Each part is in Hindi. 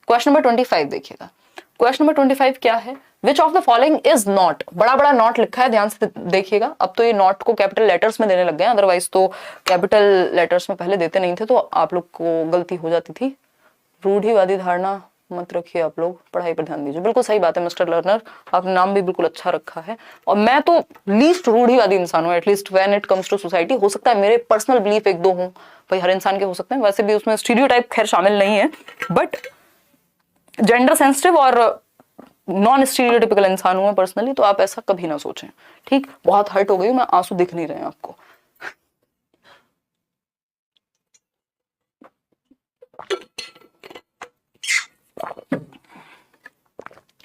क्वेश्चन नंबर 25 देखिएगा। क्वेश्चन नंबर 25 क्या है? Which of the following is not, बड़ा बड़ा नॉट लिखा है, ध्यान से देखिएगा। अब तो ये नॉट को कैपिटल लेटर्स में देने लग गए, अदरवाइज तो कैपिटल लेटर्स में पहले देते नहीं थे, तो आप लोग को गलती हो जाती थी। रूढ़िवादी धारणा मत रखिए, आप लोग पढ़ाई पर ध्यान दीजिए। बिल्कुल सही बात है मिस्टर लर्नर, आपने नाम भी बिल्कुल अच्छा रखा है। और मैं तो लीस्ट रूढ़िवादी इंसान हूँ, at least when it comes to society. हो सकता है मेरे पर्सनल बिलीफ एक दो हों, भाई हर इंसान के हो सकते हैं, वैसे भी उसमें स्टीरियोटाइप खैर शामिल नहीं है, बट जेंडर सेंसिटिव और नॉन स्टीरियोटिपिकल इंसान हूं मैं पर्सनली, तो आप ऐसा कभी ना सोचें, ठीक। बहुत हर्ट हो गई हूं मैं, आंसू दिख नहीं रहे हैं आपको।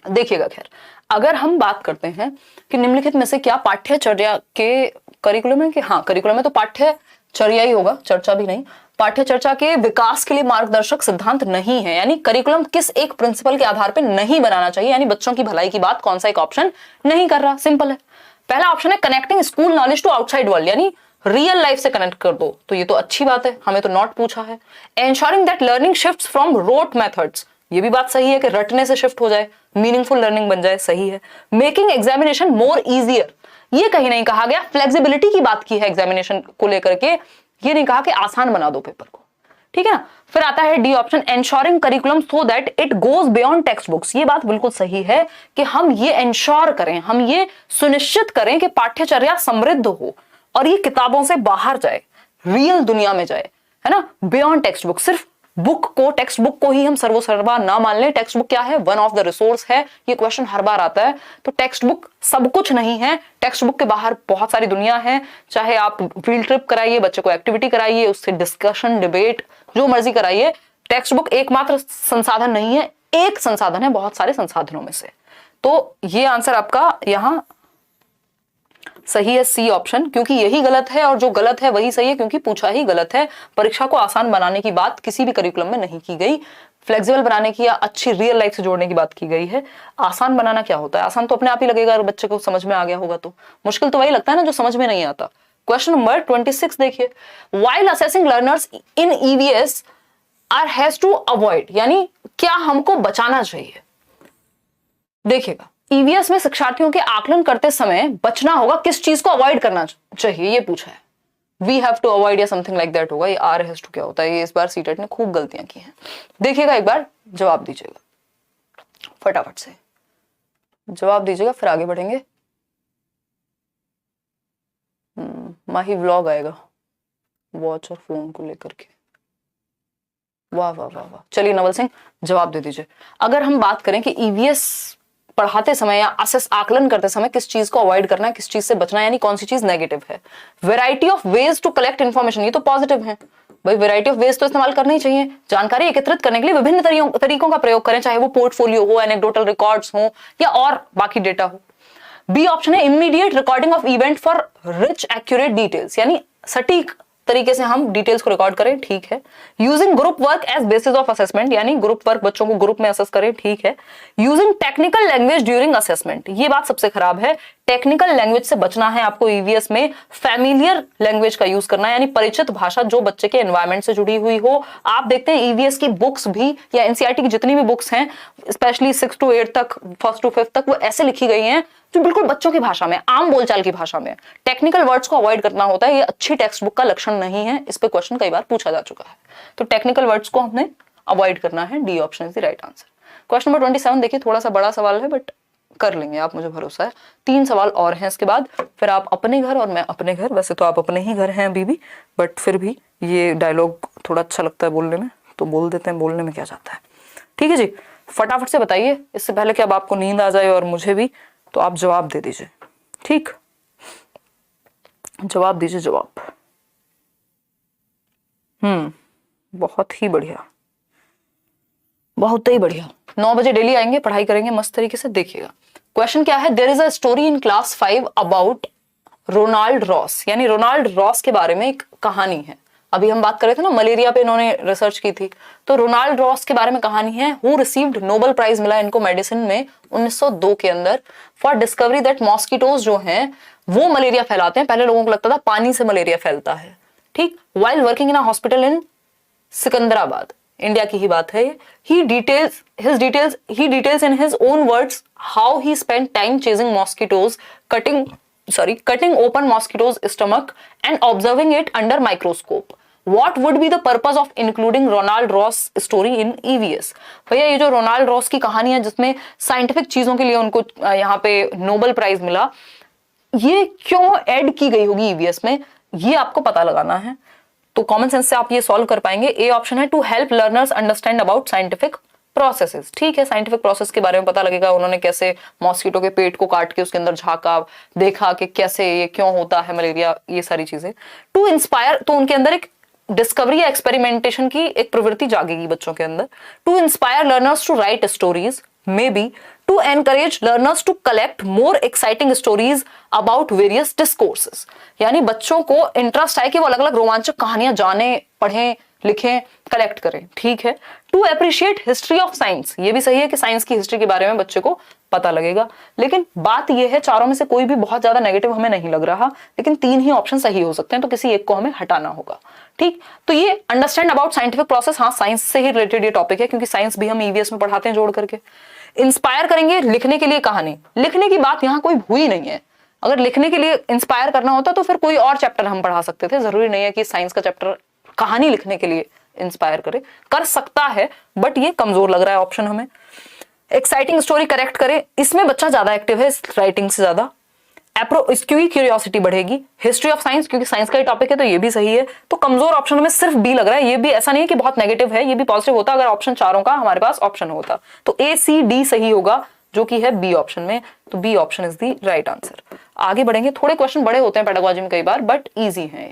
देखिएगा, खैर अगर हम बात करते हैं कि निम्नलिखित में से क्या पाठ्यचर्या के करिकुलम है, कि हाँ करिकुलम है तो पाठ्यचर्या ही होगा, चर्चा भी नहीं। पाठ्यचर्या के विकास के लिए मार्गदर्शक सिद्धांत नहीं है, यानी करिकुलम किस एक प्रिंसिपल के आधार पर नहीं बनाना चाहिए, यानी बच्चों की भलाई की बात कौन सा एक ऑप्शन नहीं कर रहा। सिंपल है। पहला ऑप्शन है connecting school knowledge to outside world, यानी रियल लाइफ से कनेक्ट कर दो, तो ये तो अच्छी बात है, हमें तो नॉट पूछा है। Ensuring that learning shifts from rote methods, ये भी बात सही है कि रटने से शिफ्ट हो जाए, मीनिंगफुल लर्निंग बन जाए, सही है। मेकिंग एग्जामिनेशन मोर इजियर, ये कहीं नहीं कहा गया, फ्लेक्सिबिलिटी की बात की है एग्जामिनेशन को लेकर के, ये नहीं कहा कि आसान बना दो पेपर को, ठीक है ना। फिर आता है D option, ensuring curriculum so that it goes beyond text books, ये बात बिल्कुल सही है कि हम ये एंश्योर करें, हम ये सुनिश्चित करें कि पाठ्यचर्या समृद्ध हो और ये किताबों से बाहर जाए, रियल दुनिया में जाए, है ना। बियॉन्ड टेक्स्ट बुक, सिर्फ बुक को, टेक्स्ट बुक को ही हम सर्वसर्वा ना मान लें। टेक्स्ट बुक क्या है? वन ऑफ द रिसोर्स है, ये क्वेश्चन हर बार आता है। तो टेक्स्ट बुक सब कुछ नहीं है, टेक्स्ट बुक के बाहर बहुत सारी दुनिया है। चाहे आप फील्ड ट्रिप कराइए, बच्चे को एक्टिविटी कराइए, उससे डिस्कशन डिबेट जो मर्जी कराइए, टेक्स्ट बुक एकमात्र संसाधन नहीं है, एक संसाधन है बहुत सारे संसाधनों में से। तो ये आंसर आपका यहां सही है, सी ऑप्शन, क्योंकि यही गलत है और जो गलत है वही सही है, क्योंकि पूछा ही गलत है। परीक्षा को आसान बनाने की बात किसी भी करिकुलम में नहीं की गई, फ्लेक्सिबल बनाने की या अच्छी रियल लाइफ से जोड़ने की बात की गई है। आसान बनाना क्या होता है? आसान तो अपने आप ही लगेगा अगर बच्चे को समझ में आ गया होगा, तो मुश्किल तो वही लगता है ना जो समझ में नहीं आता। क्वेश्चन नंबर 26 देखिए, while assessing learners in EVS are has to avoid, यानी क्या हमको बचाना चाहिए। देखिएगा, ईवीएस में शिक्षार्थियों के आकलन करते समय बचना होगा, किस चीज को अवॉइड करना चाहिए ये पूछा है। वी हैव टू अवॉइड या समथिंग लाइक दैट होगा, ये आर हैज टू क्या होता है, ये इस बार सीटेट ने खूब गलतियां की हैं। देखिएगा, एक बार जवाब दीजिएगा, फटाफट से जवाब दीजिएगा, फिर आगे बढ़ेंगे। माही व्लॉग आएगा वॉच और फोन को लेकर के, वाह वाह वाह वाह। चलिए नवल सिंह जवाब दे दीजिए। अगर हम बात करें कि ईवीएस पढ़ाते समय या असेस आकलन करते समय किस चीज को अवॉइड करना है, किस चीज से बचना है, यानी कौन सी चीज नेगेटिव है। Variety of ways to collect information, ये तो पॉजिटिव है भाई, वैरायटी ऑफ वेज तो इस्तेमाल करना ही चाहिए। जानकारी एकत्रित करने के लिए विभिन्न तरीकों का प्रयोग करें, चाहे वो पोर्टफोलियो हो, एनेक्डोटल रिकॉर्ड्स हो या और बाकी डेटा हो। बी ऑप्शन है immediate recording of event for rich accurate details, यानी सटीक तरीके से हम डिटेल्स को रिकॉर्ड करें, ठीक है। Using group work as basis of assessment, यानी ग्रुप वर्क बच्चों को ग्रुप में असेस करें, ठीक है। Using technical language during assessment, ये बात सबसे खराब है। टेक्निकल लैंग्वेज से बचना है आपको ईवीएस में, फैमिलियर लैंग्वेज का यूज करना है, यानी परिचित भाषा जो बच्चे के एनवायरमेंट से जुड़ी हुई हो। आप देखते हैं ईवीएस की बुक्स भी या एनसीईआरटी की जितनी भी बुक्स हैं, स्पेशली 6 to 8 तक, 1st to 5th तक, वो ऐसे लिखी गई हैं जो बिल्कुल बच्चों की भाषा में, आम बोलचाल की भाषा में। टेक्निकल वर्ड्स को अवॉइड करना होता है, ये अच्छी टेक्स्ट बुक का लक्षण नहीं है, इस पे क्वेश्चन कई बार पूछा जा चुका है। तो टेक्निकल वर्ड्स को हमने अवॉइड करना है, D option is the right answer. Question number 27 देखिए, थोड़ा सा बड़ा सवाल है बट कर लेंगे आप, मुझे भरोसा है। 3 सवाल और हैं इसके बाद, फिर आप अपने घर और मैं अपने घर। वैसे तो आप अपने ही घर हैं अभी भी, बट फिर भी ये डायलॉग थोड़ा अच्छा लगता है बोलने में, तो बोल देते हैं, बोलने में क्या जाता है। ठीक है जी, फटाफट से बताइए, इससे पहले कि अब आपको नींद आ जाए और मुझे भी, तो आप जवाब दे दीजिए, ठीक। जवाब दीजिए, जवाब। बहुत ही बढ़िया, बहुत ही बढ़िया। 9 बजे डेली आएंगे, पढ़ाई करेंगे मस्त तरीके से। देखिएगा क्वेश्चन क्या है, there is a story in class 5 about Ronald Ross, यानी रोनाल्ड रॉस के बारे में एक कहानी है। अभी हम बात कर रहे थे ना मलेरिया पे इन्होंने रिसर्च की थी, तो रोनाल्ड रॉस के बारे में कहानी है। हु रिसीव्ड नोबेल प्राइज मिला इनको मेडिसिन में 1902 के अंदर फॉर डिस्कवरी दैट मॉस्किटोज जो हैं वो मलेरिया फैलाते हैं। पहले लोगों को लगता था पानी से मलेरिया फैलता है, ठीक। While working in a hospital in Secunderabad, India की ही बात है। he details in his own words how he spent time chasing mosquitoes, cutting open mosquitoes stomach and observing it under microscope. What would be the purpose of including Ronald Ross story in EVS? भैया ये जो रोनाल्ड रॉस की कहानी है जिसमें साइंटिफिक चीजों के लिए उनको यहाँ पे नोबेल प्राइज मिला, ये क्यों ऐड की गई होगी ईवीएस में, ये आपको पता लगाना है। तो कॉमन सेंस से आप ये सॉल्व कर पाएंगे। ए ऑप्शन है to help learners understand about scientific processes. ठीक है, साइंटिफिक प्रोसेस के बारे में पता लगेगा, उन्होंने कैसे मॉस्किटो के पेट को काट के उसके अंदर झांका, देखा कि कैसे ये क्यों होता है मलेरिया, ये सारी चीजें। टू इंस्पायर, तो उनके अंदर एक डिस्कवरी या एक्सपेरिमेंटेशन की एक प्रवृत्ति जागेगी बच्चों के अंदर। To inspire learners to write stories, may be to encourage learners to collect more exciting stories about various discourses, यानी बच्चों को इंटरेस्ट आए कि वो अलग अलग रोमांचक कहानियां जाने, पढ़ें, लिखें, कलेक्ट करें। ठीक है। To appreciate history of science, ये भी सही है कि साइंस की हिस्ट्री के बारे में बच्चे को पता लगेगा। लेकिन बात यह है चारों में से कोई भी बहुत ज्यादा नेगेटिव हमें नहीं लग रहा, लेकिन 3 ही ऑप्शन सही हो सकते हैं, तो किसी एक को हमें हटाना होगा। ठीक, तो ये अंडरस्टैंड अबाउट साइंटिफिक प्रोसेस, हाँ साइंस से ही रिलेटेड ये टॉपिक है क्योंकि साइंस भी हम ईवीएस में पढ़ाते हैं जोड़ करके। इंस्पायर करेंगे लिखने के लिए कहानी, लिखने की बात यहाँ कोई हुई नहीं है। अगर लिखने के लिए इंस्पायर करना होता तो फिर कोई और चैप्टर हम पढ़ा सकते थे, जरूरी नहीं है कि साइंस का चैप्टर कहानी लिखने के लिए इंस्पायर करे, कर सकता है बट ये कमजोर लग रहा है ऑप्शन हमें। एक्साइटिंग स्टोरी करेक्ट करे, इसमें बच्चा ज्यादा एक्टिव है राइटिंग से ज्यादा। इसकी क्यूरियोसिटी बढ़ेगी। हिस्ट्री ऑफ साइंस, क्योंकि साइंस का ही टॉपिक है तो ये भी सही है। तो कमजोर ऑप्शन में सिर्फ बी लग रहा है, ये भी ऐसा नहीं है कि बहुत नेगेटिव है, ये भी पॉजिटिव होता अगर ऑप्शन चारों का हमारे पास ऑप्शन होता। तो ए सी डी सही होगा जो कि है बी ऑप्शन में, तो B option is the right answer. आगे बढ़ेंगे, थोड़े क्वेश्चन बड़े होते हैं पेडागोजी में कई बार बट ईजी है।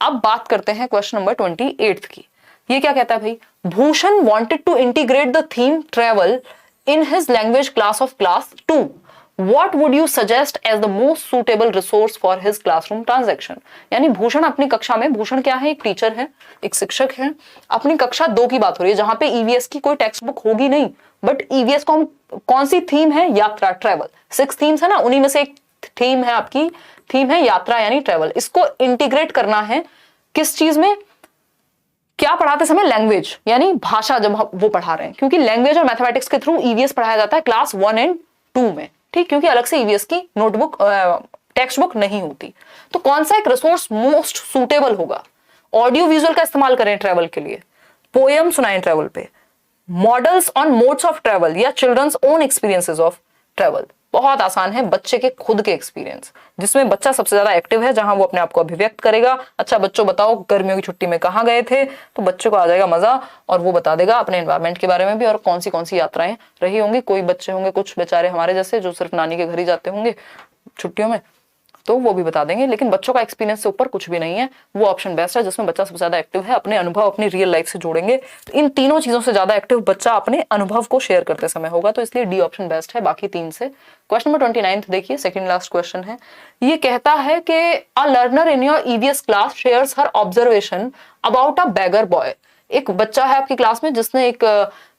अब बात करते हैं क्वेश्चन नंबर 28 की। ये क्या कहता है भाई, Bhushan wanted to integrate the theme travel in his language class of class 2. What would you suggest as the most suitable resource for his classroom transaction? यानी भूषण अपनी कक्षा में, भूषण क्या है, एक टीचर है, एक शिक्षक है, अपनी कक्षा 2 की बात हो रही है जहां पे ईवीएस की कोई टेक्स्ट बुक होगी नहीं, बट ईवीएस को कौन सी थीम है, यात्रा, ट्रेवल। 6 थीम्स है ना, उन्हीं में से एक थीम है आपकी, थीम है यात्रा यानी ट्रेवल। इसको इंटीग्रेट करना है किस चीज में, क्या पढ़ाते समय, लैंग्वेज यानी भाषा जब वो पढ़ा रहे हैं, क्योंकि लैंग्वेज और मैथमेटिक्स के थ्रू ईवीएस पढ़ाया जाता है क्लास 1 और 2 में। ठीक, क्योंकि अलग से ईवीएस की नोटबुक टेक्स्ट बुक नहीं होती। तो कौन सा एक रिसोर्स मोस्ट सुटेबल होगा, ऑडियो विजुअल का इस्तेमाल करें ट्रेवल के लिए, पोएम सुनाएं ट्रेवल पे, models on modes of travel या children's own experiences of travel. बहुत आसान है, बच्चे के खुद के एक्सपीरियंस, जिसमें बच्चा सबसे ज्यादा एक्टिव है, जहां वो अपने आप को अभिव्यक्त करेगा। अच्छा बच्चों बताओ गर्मियों की छुट्टी में कहाँ गए थे, तो बच्चे को आ जाएगा मजा और वो बता देगा अपने एनवायरमेंट के बारे में भी और कौन सी यात्राएं रही होंगी। कोई बच्चे होंगे कुछ बेचारे हमारे जैसे जो सिर्फ नानी के घर ही जाते होंगे छुट्टियों में, तो वो भी बता देंगे। लेकिन बच्चों का एक्सपीरियंस से ऊपर कुछ भी नहीं है, वो ऑप्शन बेस्ट है जिसमें बच्चा सबसे ज्यादा एक्टिव है, अपने अनुभव अपनी रियल लाइफ से जोड़ेंगे। तो इन तीनों चीजों से ज्यादा एक्टिव बच्चा अपने अनुभव को शेयर करते समय होगा, तो इसलिए डी ऑप्शन बेस्ट है बाकी 3 से। क्वेश्चन नंबर 29 देखिए, सेकंड लास्ट क्वेश्चन है। ये कहता है कि a learner in your EVS class shares her observation about a beggar boy. एक बच्चा है आपकी क्लास में जिसने एक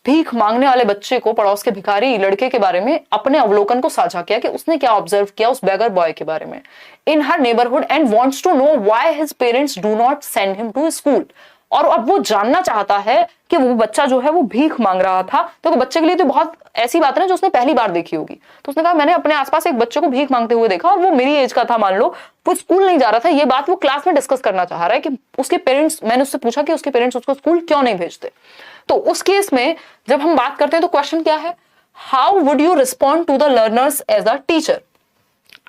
भीख मांगने वाले बच्चे को, पड़ोस के भिखारी लड़के के बारे में अपने अवलोकन को साझा किया कि उसने क्या ऑब्जर्व किया उस बेगर बॉय के बारे में in her neighbourhood and wants to know why his parents do not send him to school. और अब वो जानना चाहता है कि वो बच्चा जो है वो भीख मांग रहा था, तो बच्चे के लिए तो बहुत ऐसी बात है ना जो उसने पहली बार देखी होगी। तो उसने कहा मैंने अपने आसपास एक बच्चे को भीख मांगते हुए देखा और वो मेरी एज का था, मान लो वो स्कूल नहीं जा रहा था। ये बात वो क्लास में डिस्कस करना चाह रहा है कि उसके पेरेंट्स, मैंने उससे पूछा कि उसके पेरेंट्स उसको स्कूल क्यों नहीं भेजते। तो उस केस में जब हम बात करते हैं तो क्वेश्चन क्या है, how would you respond to the learners as a teacher.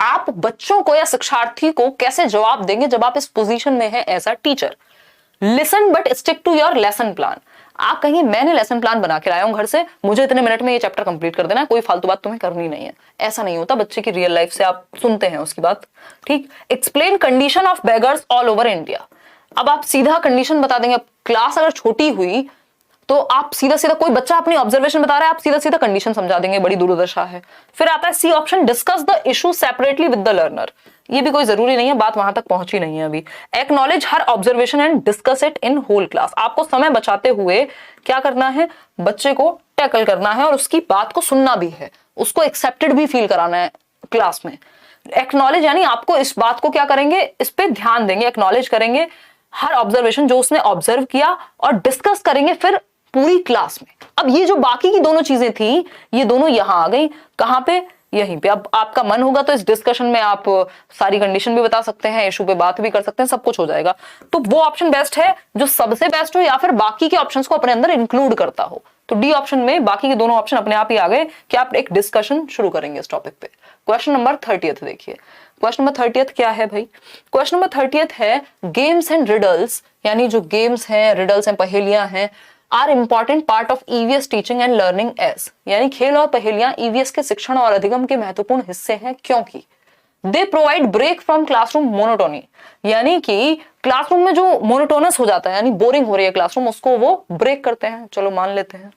आप बच्चों को या शिक्षार्थी को कैसे जवाब देंगे जब आप इस पोजीशन में है as a teacher. Listen but stick to your lesson plan. आप कहेंगे मैंने लेसन प्लान बना के लाया हूं घर से, मुझे इतने मिनट में ये चैप्टर कंप्लीट कर देना है, कोई फालतू बात तुम्हें करनी नहीं है। ऐसा नहीं होता, बच्चे की रियल लाइफ से आप सुनते हैं उसकी बात। ठीक, explain condition of beggars all over India. अब आप सीधा कंडीशन बता देंगे। क्लास अगर छोटी हुई तो आप सीधा सीधा, कोई बच्चा अपनी ऑब्जर्वेशन बता रहा है, आप सीधा सीधा कंडीशन समझा देंगे, बड़ी दूरदर्शा है। फिर आता है C option, discuss the issue separately with the learner. ये भी कोई जरूरी नहीं है, बात वहां तक पहुंची नहीं है अभी। Acknowledge her observation and discuss it in whole class. आपको समय बचाते हुए क्या करना है, बच्चे को टैकल करना है और उसकी बात को सुनना भी है, उसको एक्सेप्टेड भी फील कराना है क्लास में। एक्नॉलेज यानी आपको इस बात को क्या करेंगे, इस पे ध्यान देंगे, एक्नॉलेज करेंगे हर ऑब्जर्वेशन जो उसने ऑब्जर्व किया और डिस्कस करेंगे फिर पूरी क्लास में। अब ये जो बाकी की दोनों चीजें थी, ये दोनों यहां आ गई, कहां पे, यहीं पे। अब आपका मन होगा तो इस डिस्कशन में आप सारी कंडीशन भी बता सकते हैं, इशू पे बात भी कर सकते हैं, सब कुछ हो जाएगा। तो वो ऑप्शन बेस्ट है जो सबसे बेस्ट हो या फिर बाकी के ऑप्शंस को अपने अंदर इंक्लूड करता हो। तो डी ऑप्शन में बाकी के दोनों ऑप्शन अपने आप ही आ गए कि आप एक डिस्कशन शुरू करेंगे इस टॉपिक पे। क्वेश्चन नंबर 30 देखिए। क्वेश्चन नंबर 30 क्या है भाई? क्वेश्चन नंबर 30 है गेम्स एंड रिडल्स, यानी जो गेम्स हैं, रिडल्स हैं, पहेलियां हैं, are important part of EVS teaching and learning as, यानी खेल और पहेलियां ईवीएस के शिक्षण और अधिगम के महत्वपूर्ण हिस्से हैं क्योंकि they provide break from classroom monotony, यानी कि क्लासरूम में जो मोनोटोनस हो जाता है, यानी बोरिंग हो रही है क्लासरूम, उसको वो ब्रेक करते हैं। चलो मान लेते हैं।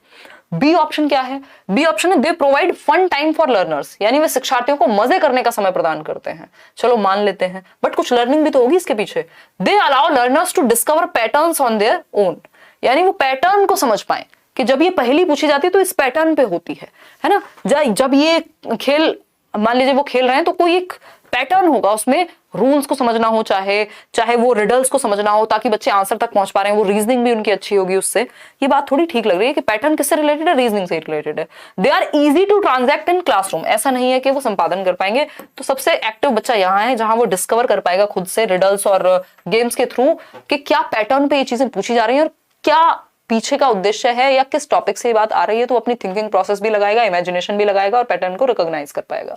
बी ऑप्शन क्या है? बी ऑप्शन है they provide fun time for learners, यानी वे शिक्षार्थियों को मजे करने का समय प्रदान करते हैं। चलो मान लेते हैं, बट कुछ लर्निंग भी तो होगी इसके पीछे। They allow learners to discover patterns on their own, यानी वो पैटर्न को समझ पाए कि जब ये पहेली पूछी जाती है तो इस पैटर्न पे होती है ना। जब ये खेल, मान लीजिए वो खेल रहे हैं तो कोई एक पैटर्न होगा, उसमें रूल्स को समझना हो, चाहे वो रिडल्स को समझना हो, ताकि बच्चे आंसर तक पहुंच पा रहे हैं, वो रीजनिंग भी उनकी अच्छी होगी उससे। ये बात थोड़ी ठीक लग रही है कि पैटर्न किससे रिलेटेड है? रीजनिंग से रिलेटेड है। They are easy to transact in classroom, ऐसा नहीं है कि वो संपादन कर पाएंगे। तो सबसे एक्टिव बच्चा यहाँ है जहां वो डिस्कवर कर पाएगा खुद से रिडल्स और गेम्स के थ्रू कि क्या पैटर्न पे ये चीजें पूछी जा रही है और क्या पीछे का उद्देश्य है या किस टॉपिक से ये बात आ रही है। तो अपनी थिंकिंग प्रोसेस भी लगाएगा, इमेजिनेशन भी लगाएगा और पैटर्न को रिकॉग्नाइज कर पाएगा।